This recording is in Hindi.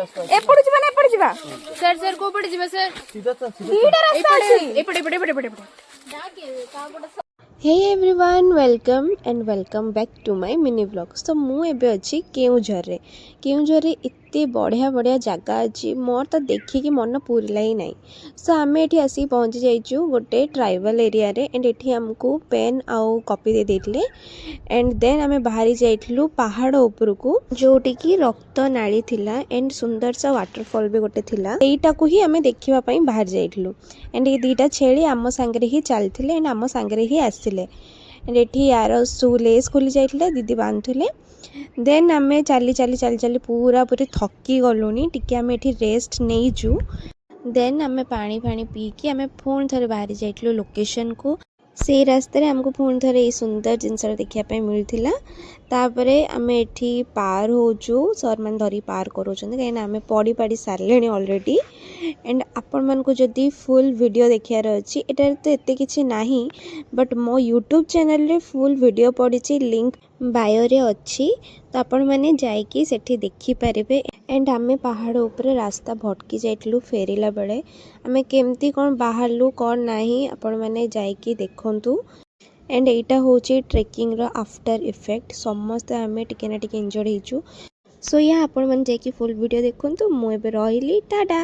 एपड़ जीवा ना एपड़ जीवा सर सर को पड़ जीवा सर दीटा रास्ता अछि एपड़े हे everyone welcome back to my mini vlogs. तो मु एबे अछि केउझर रे एते बढ़िया बढ़िया जगह अछि मोर तो देखिकी मन पूरला ही नहीं। सो आम ये आसी पहुँची जाइचु गोटे ट्राइबल एरिया रे एंड एठी हमको पेन आउ कॉपी दे देथिले एंड देन आमे बाहरी जाइथिलु पहाड़ ऊपर को जोटी की रक्त नाली थिला एंड सुंदर सा वाटरफॉल भी गोटे थिला। एटा को ही आमे देखिबा पई बाहर जाइथिलु एंड ये दीटा छेली आम सांगरे ही चलथिले एंड आम सांगरे ही आसिले एंड एठी यार सु लेस खोली जाइथिले दीदी बांधुले। देन आमे चली चली चली चली पूरा पूरी थकी गलुनी टिके आमे एठी रेस्ट नेइजु। देन आमे पानी फानी पी के आमे फोन थरे बाहरी जाइथिलु लोकेशन को। से रास्ते हमको पुणी थे ये सुंदर जिनस देखापी मिलता। तापरे आमे एठी पार होचु सर मान धरी पार करोचंदे कहीं आमे पड़ी पाड़ी सारले ऑलरेडी एंड आपण मन को जदी फुल वीडियो देखार अछि एटार तो एते किछि नाही बट मो यूट्यूब चैनल रे फुल वीडियो पड़ी लिंक बायो रे अछि तो आपण माने जाइकी सेठी देखि पारिबे। एंड आमे पहाड़ ऊपर रास्ता भटकी जाइतलु फेरिला बेले आमे केमती कोन बाहरलु कोन नाही आपण माने जाइकी देखंतु। एंड एटा होची ट्रेकिंग रो आफ्टर इफेक्ट समस्त आमे टिके ना टिके एंजॉय हिचु। सो या आपण माने जाइकी फुल वीडियो देखंतु। मु एबे रहिली टाटा।